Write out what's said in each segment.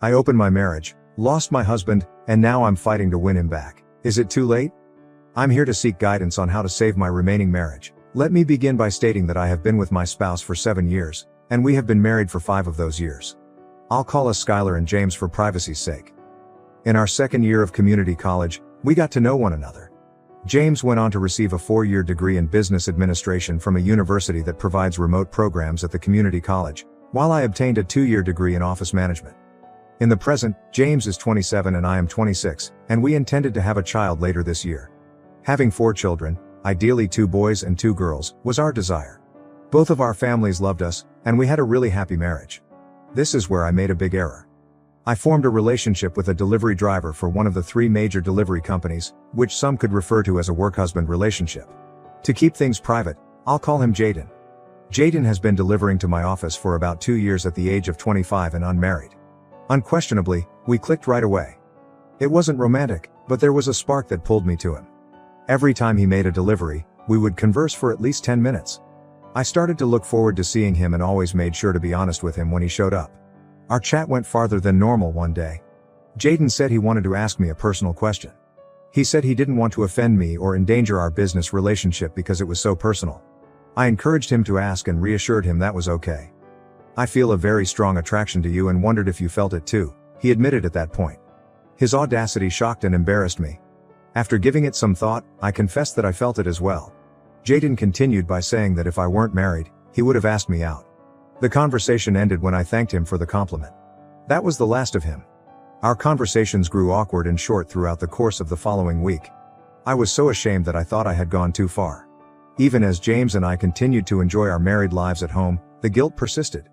I opened my marriage, lost my husband, and now I'm fighting to win him back. Is it too late? I'm here to seek guidance on how to save my remaining marriage. Let me begin by stating that I have been with my spouse for 7 years, and we have been married for 5 of those years. I'll call us Skylar and James for privacy's sake. In our second year of community college, we got to know one another. James went on to receive a 4-year degree in business administration from a university that provides remote programs at the community college, while I obtained a 2-year degree in office management. In the present, James is 27 and I am 26, and we intended to have a child later this year. Having 4 children, ideally 2 boys and 2 girls, was our desire. Both of our families loved us, and we had a really happy marriage. This is where I made a big error. I formed a relationship with a delivery driver for one of the 3 major delivery companies, which some could refer to as a work-husband relationship. To keep things private, I'll call him Jaden. Jaden has been delivering to my office for about 2 years at the age of 25 and unmarried. Unquestionably, we clicked right away. It wasn't romantic, but there was a spark that pulled me to him. Every time he made a delivery, we would converse for at least 10 minutes. I started to look forward to seeing him and always made sure to be honest with him when he showed up. Our chat went farther than normal one day. Jaden said he wanted to ask me a personal question. He said he didn't want to offend me or endanger our business relationship because it was so personal. I encouraged him to ask and reassured him that was okay. I feel a very strong attraction to you and wondered if you felt it too, he admitted at that point. His audacity shocked and embarrassed me. After giving it some thought, I confessed that I felt it as well. Jaden continued by saying that if I weren't married, he would have asked me out. The conversation ended when I thanked him for the compliment. That was the last of him. Our conversations grew awkward and short throughout the course of the following week. I was so ashamed that I thought I had gone too far. Even as James and I continued to enjoy our married lives at home, the guilt persisted.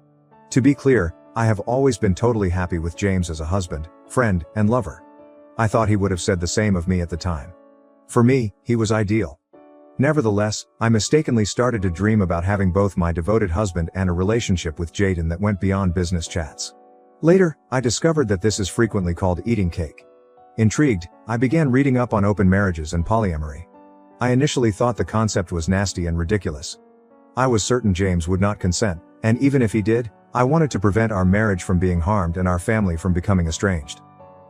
To be clear, I have always been totally happy with James as a husband, friend, and lover. I thought he would have said the same of me at the time. For me, he was ideal. Nevertheless, I mistakenly started to dream about having both my devoted husband and a relationship with Jaden that went beyond business chats. Later, I discovered that this is frequently called eating cake. Intrigued, I began reading up on open marriages and polyamory. I initially thought the concept was nasty and ridiculous. I was certain James would not consent, and even if he did, I wanted to prevent our marriage from being harmed and our family from becoming estranged.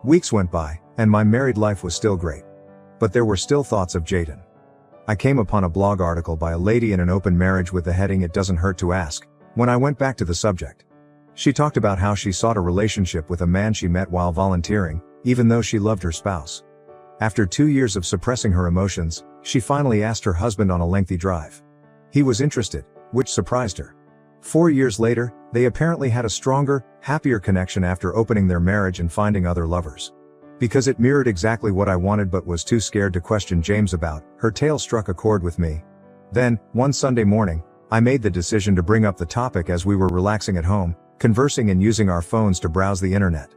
Weeks went by, and my married life was still great. But there were still thoughts of Jaden. I came upon a blog article by a lady in an open marriage with the heading "It Doesn't Hurt to Ask." When I went back to the subject, she talked about how she sought a relationship with a man she met while volunteering, even though she loved her spouse. After 2 years of suppressing her emotions, she finally asked her husband on a lengthy drive. He was interested, which surprised her. 4 years later, they apparently had a stronger, happier connection after opening their marriage and finding other lovers. Because it mirrored exactly what I wanted but was too scared to question James about, her tale struck a chord with me. Then, one Sunday morning, I made the decision to bring up the topic as we were relaxing at home, conversing and using our phones to browse the internet.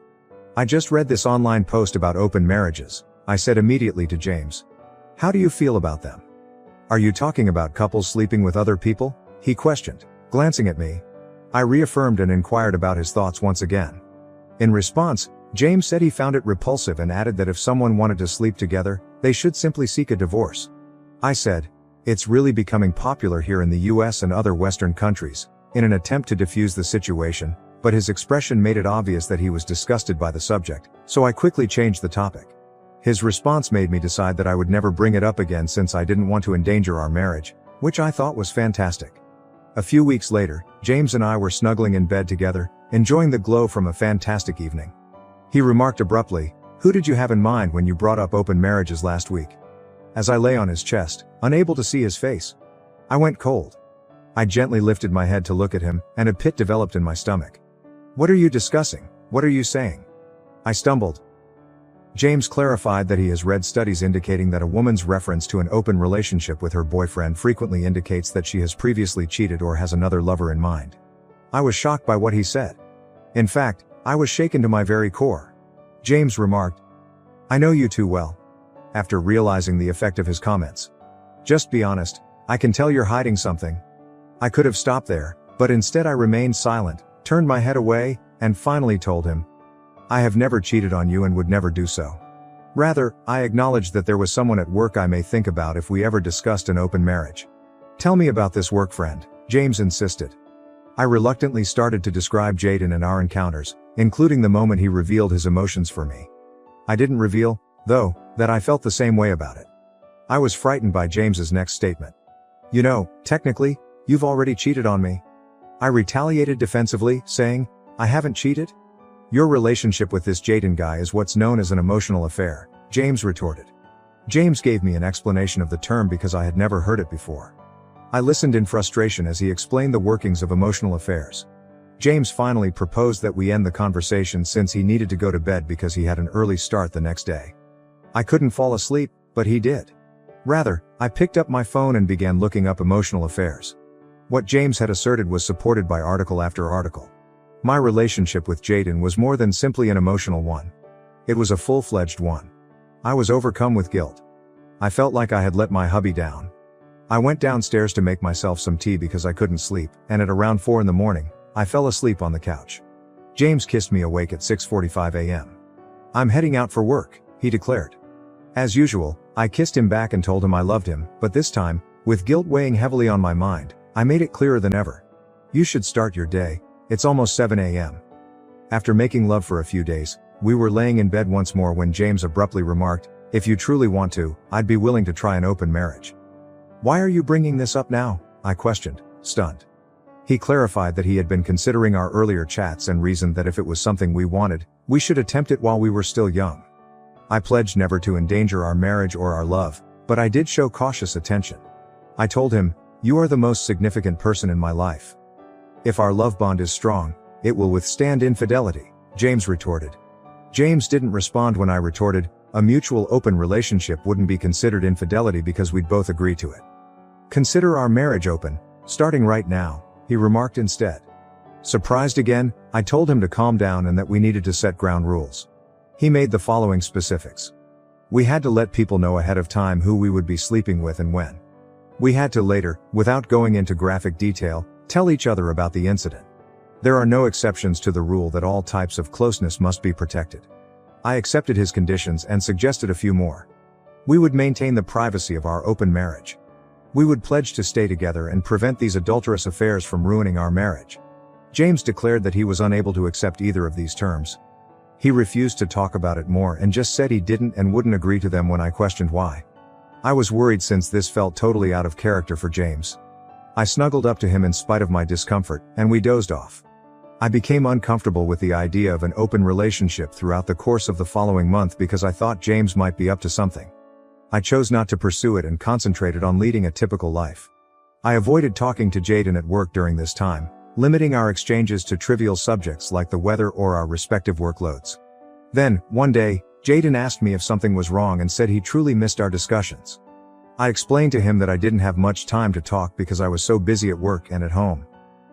"I just read this online post about open marriages," I said immediately to James. "How do you feel about them? Are you talking about couples sleeping with other people?" he questioned. Glancing at me, I reaffirmed and inquired about his thoughts once again. In response, James said he found it repulsive and added that if someone wanted to sleep together, they should simply seek a divorce. I said, "It's really becoming popular here in the US and other Western countries," in an attempt to defuse the situation, but his expression made it obvious that he was disgusted by the subject, so I quickly changed the topic. His response made me decide that I would never bring it up again since I didn't want to endanger our marriage, which I thought was fantastic. A few weeks later, James and I were snuggling in bed together, enjoying the glow from a fantastic evening. He remarked abruptly, "Who did you have in mind when you brought up open marriages last week?" As I lay on his chest, unable to see his face, I went cold. I gently lifted my head to look at him, and a pit developed in my stomach. "What are you discussing? What are you saying?" I stumbled. James clarified that he has read studies indicating that a woman's reference to an open relationship with her boyfriend frequently indicates that she has previously cheated or has another lover in mind. I was shocked by what he said. In fact, I was shaken to my very core. James remarked, "I know you too well," after realizing the effect of his comments. "Just be honest, I can tell you're hiding something." I could have stopped there, but instead I remained silent, turned my head away, and finally told him, "I have never cheated on you and would never do so. Rather, I acknowledged that there was someone at work I may think about if we ever discussed an open marriage." "Tell me about this work friend," James insisted. I reluctantly started to describe Jaden and our encounters, including the moment he revealed his emotions for me. I didn't reveal, though, that I felt the same way about it. I was frightened by James's next statement. "You know, technically, you've already cheated on me." I retaliated defensively, saying, "I haven't cheated. Your relationship with this Jayden guy is what's known as an emotional affair," James retorted. James gave me an explanation of the term because I had never heard it before. I listened in frustration as he explained the workings of emotional affairs. James finally proposed that we end the conversation since he needed to go to bed because he had an early start the next day. I couldn't fall asleep, but he did. Rather, I picked up my phone and began looking up emotional affairs. What James had asserted was supported by article after article. My relationship with Jayden was more than simply an emotional one. It was a full-fledged one. I was overcome with guilt. I felt like I had let my hubby down. I went downstairs to make myself some tea because I couldn't sleep, and at around 4 in the morning, I fell asleep on the couch. James kissed me awake at 6:45 a.m. "I'm heading out for work," he declared. As usual, I kissed him back and told him I loved him, but this time, with guilt weighing heavily on my mind, I made it clearer than ever. "You should start your day. It's almost 7 a.m. After making love for a few days, we were laying in bed once more when James abruptly remarked, "If you truly want to, I'd be willing to try an open marriage." "Why are you bringing this up now?" I questioned, stunned. He clarified that he had been considering our earlier chats and reasoned that if it was something we wanted, we should attempt it while we were still young. I pledged never to endanger our marriage or our love, but I did show cautious attention. I told him, "You are the most significant person in my life. If our love bond is strong, it will withstand infidelity," James retorted. James didn't respond when I retorted, "A mutual open relationship wouldn't be considered infidelity because we'd both agree to it. Consider our marriage open, starting right now," he remarked instead. Surprised again, I told him to calm down and that we needed to set ground rules. He made the following specifics. We had to let people know ahead of time who we would be sleeping with and when. We had to later, without going into graphic detail, tell each other about the incident. There are no exceptions to the rule that all types of closeness must be protected. I accepted his conditions and suggested a few more. We would maintain the privacy of our open marriage. We would pledge to stay together and prevent these adulterous affairs from ruining our marriage. James declared that he was unable to accept either of these terms. He refused to talk about it more and just said he didn't and wouldn't agree to them when I questioned why. I was worried since this felt totally out of character for James. I snuggled up to him in spite of my discomfort, and we dozed off. I became uncomfortable with the idea of an open relationship throughout the course of the following month because I thought James might be up to something. I chose not to pursue it and concentrated on leading a typical life. I avoided talking to Jayden at work during this time, limiting our exchanges to trivial subjects like the weather or our respective workloads. Then, one day, Jayden asked me if something was wrong and said he truly missed our discussions. I explained to him that I didn't have much time to talk because I was so busy at work and at home.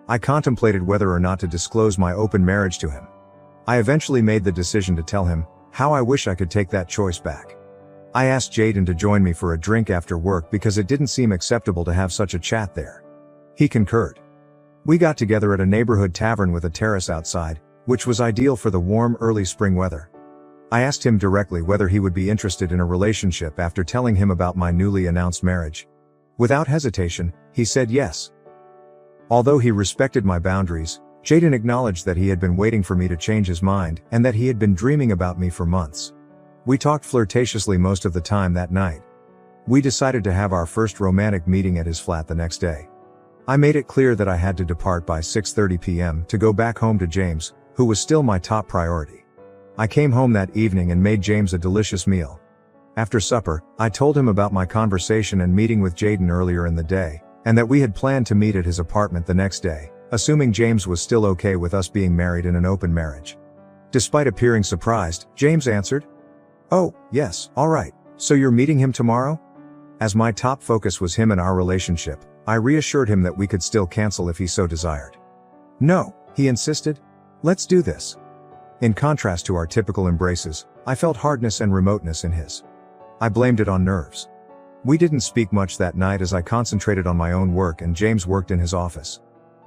I contemplated whether or not to disclose my open marriage to him. I eventually made the decision to tell him how I wish I could take that choice back. I asked Jayden to join me for a drink after work because it didn't seem acceptable to have such a chat there. He concurred. We got together at a neighborhood tavern with a terrace outside, which was ideal for the warm early spring weather. I asked him directly whether he would be interested in a relationship after telling him about my newly announced marriage. Without hesitation, he said yes. Although he respected my boundaries, Jayden acknowledged that he had been waiting for me to change his mind and that he had been dreaming about me for months. We talked flirtatiously most of the time that night. We decided to have our first romantic meeting at his flat the next day. I made it clear that I had to depart by 6:30 p.m. to go back home to James, who was still my top priority. I came home that evening and made James a delicious meal. After supper, I told him about my conversation and meeting with Jayden earlier in the day, and that we had planned to meet at his apartment the next day, assuming James was still okay with us being married in an open marriage. Despite appearing surprised, James answered, "Oh, yes, all right, so you're meeting him tomorrow?" As my top focus was him and our relationship, I reassured him that we could still cancel if he so desired. "No," he insisted. "Let's do this." In contrast to our typical embraces, I felt hardness and remoteness in his. I blamed it on nerves. We didn't speak much that night as I concentrated on my own work and James worked in his office.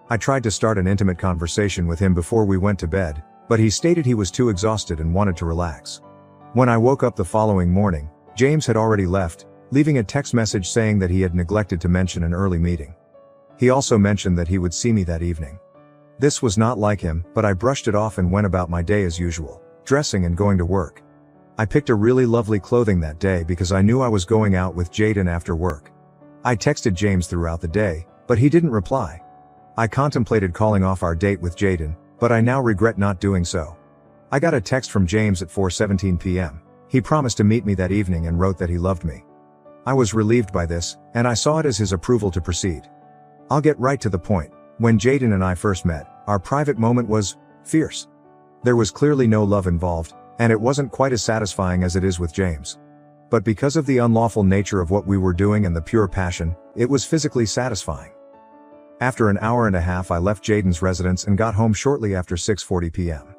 I tried to start an intimate conversation with him before we went to bed, but he stated he was too exhausted and wanted to relax. When I woke up the following morning, James had already left, leaving a text message saying that he had neglected to mention an early meeting. He also mentioned that he would see me that evening. This was not like him, but I brushed it off and went about my day as usual, dressing and going to work. I picked a really lovely clothing that day because I knew I was going out with Jaden after work. I texted James throughout the day, but he didn't reply. I contemplated calling off our date with Jaden, but I now regret not doing so. I got a text from James at 4:17 p.m. He promised to meet me that evening and wrote that he loved me. I was relieved by this, and I saw it as his approval to proceed. I'll get right to the point. When Jaden and I first met, our private moment was fierce. There was clearly no love involved, and it wasn't quite as satisfying as it is with James. But because of the unlawful nature of what we were doing and the pure passion, it was physically satisfying. After an hour and a half, I left Jaden's residence and got home shortly after 6:40 p.m.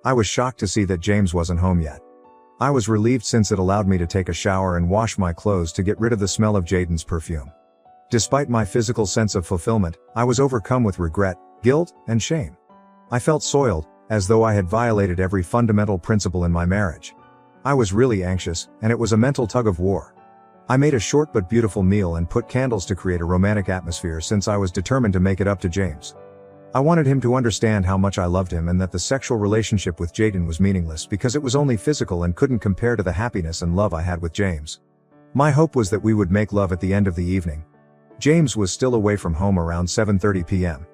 I was shocked to see that James wasn't home yet. I was relieved since it allowed me to take a shower and wash my clothes to get rid of the smell of Jaden's perfume. Despite my physical sense of fulfillment, I was overcome with regret, guilt, and shame. I felt soiled, as though I had violated every fundamental principle in my marriage. I was really anxious, and it was a mental tug of war. I made a short but beautiful meal and put candles to create a romantic atmosphere since I was determined to make it up to James. I wanted him to understand how much I loved him and that the sexual relationship with Jaden was meaningless because it was only physical and couldn't compare to the happiness and love I had with James. My hope was that we would make love at the end of the evening. James was still away from home around 7:30 p.m.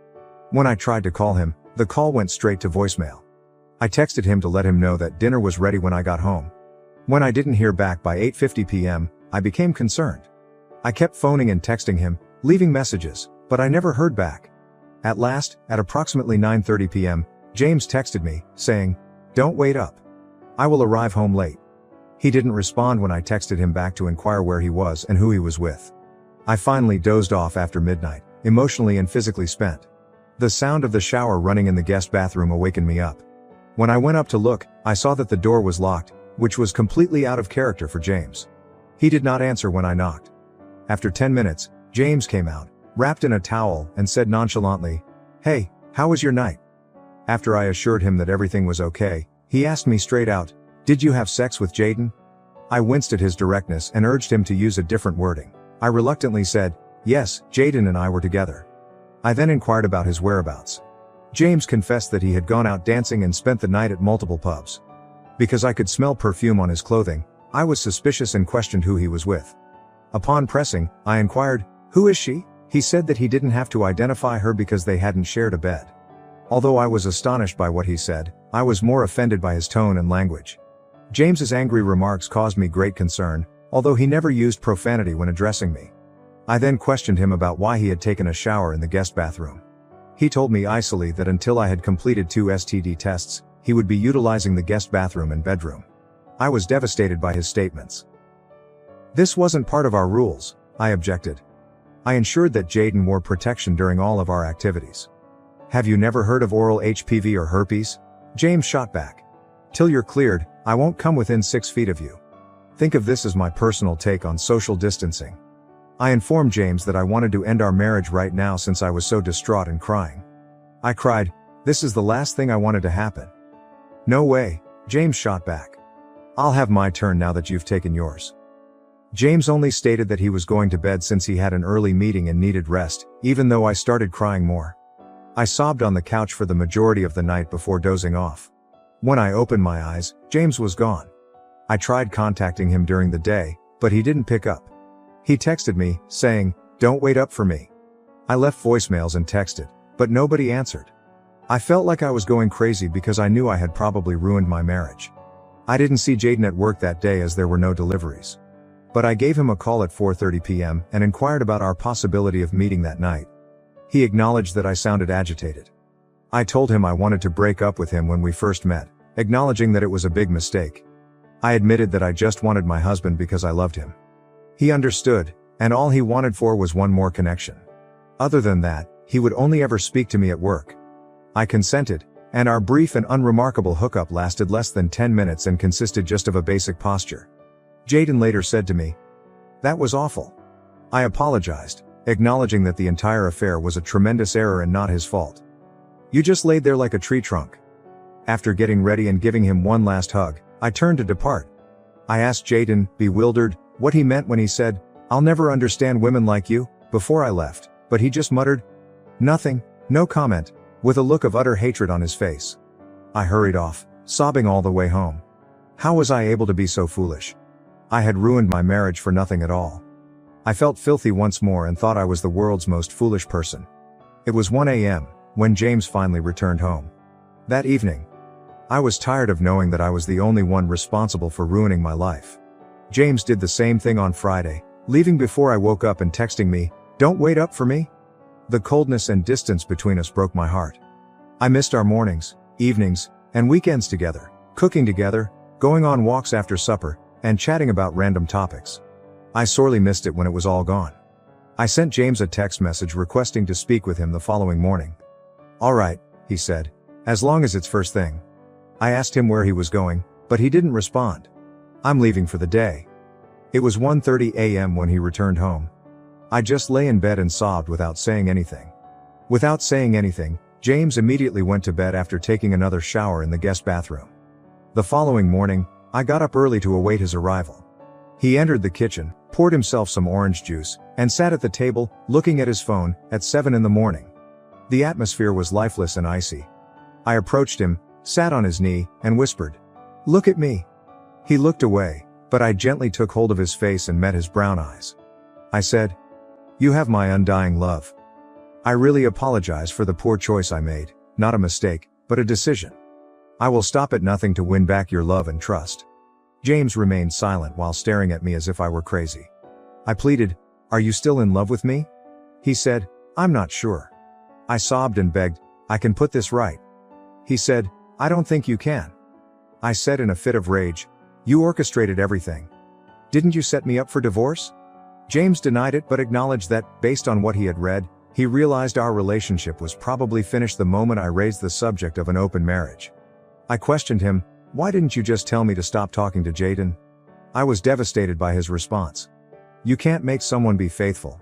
When I tried to call him, the call went straight to voicemail. I texted him to let him know that dinner was ready when I got home. When I didn't hear back by 8:50 p.m., I became concerned. I kept phoning and texting him, leaving messages, but I never heard back. At last, at approximately 9:30 p.m., James texted me, saying, "Don't wait up. I will arrive home late." He didn't respond when I texted him back to inquire where he was and who he was with. I finally dozed off after midnight, emotionally and physically spent. The sound of the shower running in the guest bathroom awakened me up. When I went up to look, I saw that the door was locked, which was completely out of character for James. He did not answer when I knocked. After 10 minutes, James came out, wrapped in a towel, and said nonchalantly, "Hey, how was your night?" After I assured him that everything was okay, he asked me straight out, "Did you have sex with Jaden?" I winced at his directness and urged him to use a different wording. I reluctantly said, "Yes, Jaden and I were together." I then inquired about his whereabouts. James confessed that he had gone out dancing and spent the night at multiple pubs. Because I could smell perfume on his clothing, I was suspicious and questioned who he was with. Upon pressing, I inquired, "Who is she?" He said that he didn't have to identify her because they hadn't shared a bed. Although I was astonished by what he said, I was more offended by his tone and language. James's angry remarks caused me great concern, although he never used profanity when addressing me. I then questioned him about why he had taken a shower in the guest bathroom. He told me icily that until I had completed 2 STD tests, he would be utilizing the guest bathroom and bedroom. I was devastated by his statements. "This wasn't part of our rules," I objected. I ensured that Jaden wore protection during all of our activities. "Have you never heard of oral HPV or herpes?" James shot back. "Till you're cleared, I won't come within 6 feet of you." Think of this as my personal take on social distancing. I informed James that I wanted to end our marriage right now since I was so distraught and crying. I cried, "This is the last thing I wanted to happen." "No way," James shot back. "I'll have my turn now that you've taken yours." James only stated that he was going to bed since he had an early meeting and needed rest, even though I started crying more. I sobbed on the couch for the majority of the night before dozing off. When I opened my eyes, James was gone. I tried contacting him during the day, but he didn't pick up. He texted me, saying, "Don't wait up for me." I left voicemails and texted, but nobody answered. I felt like I was going crazy because I knew I had probably ruined my marriage. I didn't see Jaden at work that day as there were no deliveries. But I gave him a call at 4:30 p.m. and inquired about our possibility of meeting that night. He acknowledged that I sounded agitated. I told him I wanted to break up with him when we first met, acknowledging that it was a big mistake. I admitted that I just wanted my husband because I loved him. He understood, and all he wanted for was one more connection. Other than that, he would only ever speak to me at work. I consented, and our brief and unremarkable hookup lasted less than 10 minutes and consisted just of a basic posture. Jaden later said to me, "That was awful." I apologized, acknowledging that the entire affair was a tremendous error and not his fault. "You just laid there like a tree trunk." After getting ready and giving him one last hug, I turned to depart. I asked Jaden, bewildered, what he meant when he said, "I'll never understand women like you," before I left, but he just muttered, "Nothing, no comment, with a look of utter hatred on his face. I hurried off, sobbing all the way home. How was I able to be so foolish? I had ruined my marriage for nothing at all. I felt filthy once more and thought I was the world's most foolish person. It was 1 a.m. when James finally returned home. That evening, I was tired of knowing that I was the only one responsible for ruining my life. James did the same thing on Friday, leaving before I woke up and texting me, "Don't wait up for me?" The coldness and distance between us broke my heart. I missed our mornings, evenings, and weekends together, cooking together, going on walks after supper, and chatting about random topics. I sorely missed it when it was all gone. I sent James a text message requesting to speak with him the following morning. "All right," he said, "as long as it's first thing." I asked him where he was going, but he didn't respond. "I'm leaving for the day." It was 1:30 a.m. when he returned home. I just lay in bed and sobbed without saying anything. Without saying anything, James immediately went to bed after taking another shower in the guest bathroom. The following morning, I got up early to await his arrival. He entered the kitchen, poured himself some orange juice, and sat at the table, looking at his phone, at 7 in the morning. The atmosphere was lifeless and icy. I approached him, sat on his knee, and whispered, "Look at me." He looked away, but I gently took hold of his face and met his brown eyes. I said, "You have my undying love. I really apologize for the poor choice I made, not a mistake, but a decision. I will stop at nothing to win back your love and trust." James remained silent while staring at me as if I were crazy. I pleaded, "Are you still in love with me?" He said, "I'm not sure." I sobbed and begged, "I can put this right." He said, "I don't think you can." I said in a fit of rage, "You orchestrated everything. Didn't you set me up for divorce?" James denied it but acknowledged that, based on what he had read, he realized our relationship was probably finished the moment I raised the subject of an open marriage. I questioned him, "Why didn't you just tell me to stop talking to Jaden?" I was devastated by his response. "You can't make someone be faithful.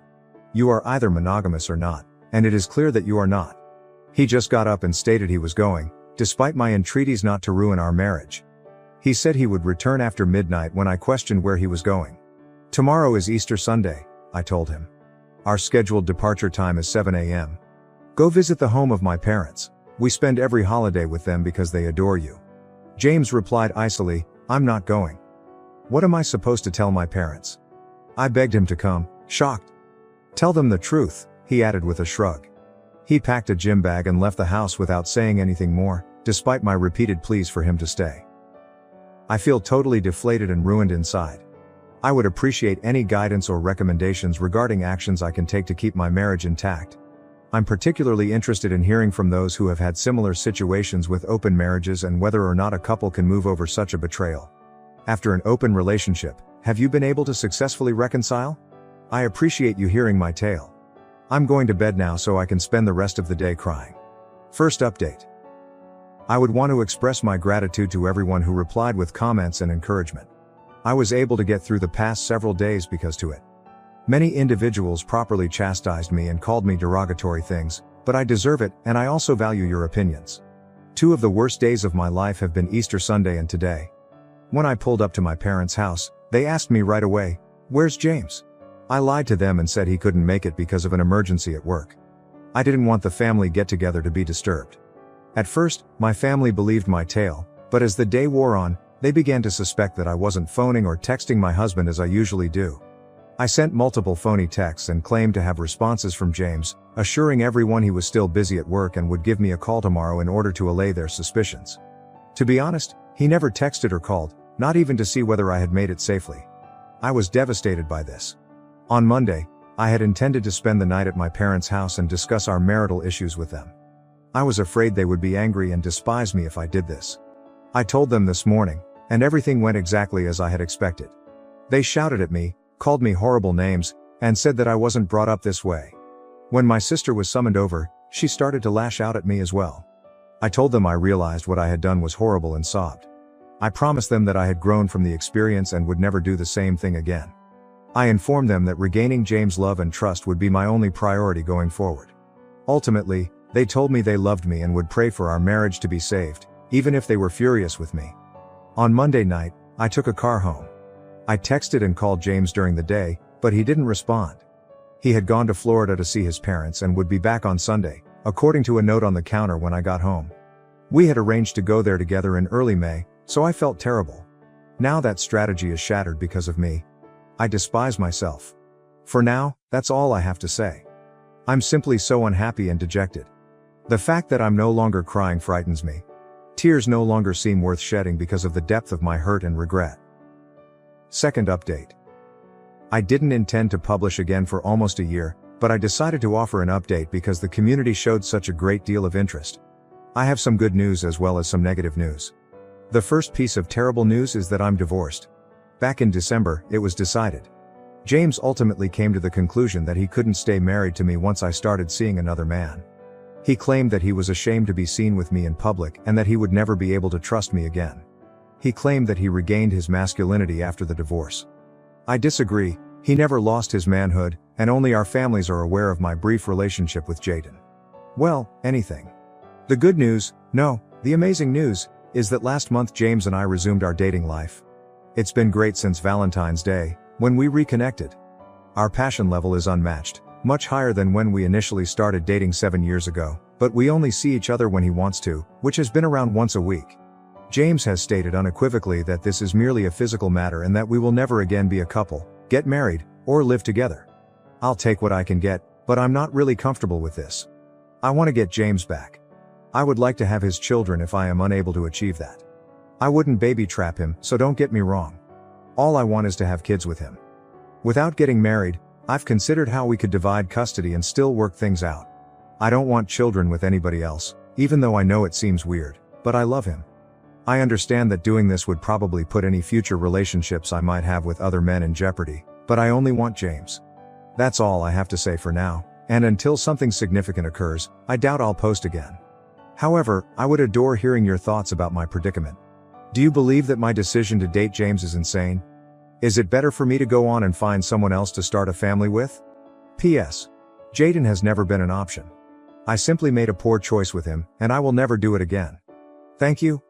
You are either monogamous or not, and it is clear that you are not." He just got up and stated he was going, despite my entreaties not to ruin our marriage. He said he would return after midnight when I questioned where he was going. "Tomorrow is Easter Sunday," I told him. "Our scheduled departure time is 7 a.m. Go visit the home of my parents. We spend every holiday with them because they adore you." James replied icily, "I'm not going. What am I supposed to tell my parents?" I begged him to come, shocked. "Tell them the truth," he added with a shrug. He packed a gym bag and left the house without saying anything more, despite my repeated pleas for him to stay. I feel totally deflated and ruined inside. I would appreciate any guidance or recommendations regarding actions I can take to keep my marriage intact. I'm particularly interested in hearing from those who have had similar situations with open marriages and whether or not a couple can move over such a betrayal. After an open relationship, have you been able to successfully reconcile? I appreciate you hearing my tale. I'm going to bed now so I can spend the rest of the day crying. First update. I would want to express my gratitude to everyone who replied with comments and encouragement. I was able to get through the past several days because to it. Many individuals properly chastised me and called me derogatory things, but I deserve it and I also value your opinions. Two of the worst days of my life have been Easter Sunday and today. When I pulled up to my parents' house, they asked me right away, "Where's James?" I lied to them and said he couldn't make it because of an emergency at work. I didn't want the family get-together to be disturbed. At first, my family believed my tale, but as the day wore on, they began to suspect that I wasn't phoning or texting my husband as I usually do. I sent multiple phony texts and claimed to have responses from James, assuring everyone he was still busy at work and would give me a call tomorrow in order to allay their suspicions. To be honest, he never texted or called, not even to see whether I had made it safely. I was devastated by this. On Monday, I had intended to spend the night at my parents' house and discuss our marital issues with them. I was afraid they would be angry and despise me if I did this. I told them this morning, and everything went exactly as I had expected. They shouted at me, called me horrible names, and said that I wasn't brought up this way. When my sister was summoned over, she started to lash out at me as well. I told them I realized what I had done was horrible and sobbed. I promised them that I had grown from the experience and would never do the same thing again. I informed them that regaining James' love and trust would be my only priority going forward. Ultimately, they told me they loved me and would pray for our marriage to be saved, even if they were furious with me. On Monday night, I took a car home. I texted and called James during the day, but he didn't respond. He had gone to Florida to see his parents and would be back on Sunday, according to a note on the counter when I got home. We had arranged to go there together in early May, so I felt terrible. Now that strategy is shattered because of me. I despise myself. For now, that's all I have to say. I'm simply so unhappy and dejected. The fact that I'm no longer crying frightens me. Tears no longer seem worth shedding because of the depth of my hurt and regret. Second update. I didn't intend to publish again for almost a year, but I decided to offer an update because the community showed such a great deal of interest. I have some good news as well as some negative news. The first piece of terrible news is that I'm divorced. Back in December, it was decided. James ultimately came to the conclusion that he couldn't stay married to me once I started seeing another man. He claimed that he was ashamed to be seen with me in public and that he would never be able to trust me again. He claimed that he regained his masculinity after the divorce. I disagree. He never lost his manhood, and only our families are aware of my brief relationship with Jaden. Well, anything. The good news, no, the amazing news, is that last month James and I resumed our dating life. It's been great since Valentine's Day, when we reconnected. Our passion level is unmatched, much higher than when we initially started dating 7 years ago, but we only see each other when he wants to, which has been around once a week. James has stated unequivocally that this is merely a physical matter and that we will never again be a couple, get married, or live together. I'll take what I can get, but I'm not really comfortable with this. I want to get James back. I would like to have his children if I am unable to achieve that. I wouldn't baby trap him, so don't get me wrong. All I want is to have kids with him. Without getting married, I've considered how we could divide custody and still work things out. I don't want children with anybody else, even though I know it seems weird, but I love him. I understand that doing this would probably put any future relationships I might have with other men in jeopardy, but I only want James. That's all I have to say for now, and until something significant occurs, I doubt I'll post again. However, I would adore hearing your thoughts about my predicament. Do you believe that my decision to date James is insane? Is it better for me to go on and find someone else to start a family with? P.S. Jaden has never been an option. I simply made a poor choice with him, and I will never do it again. Thank you,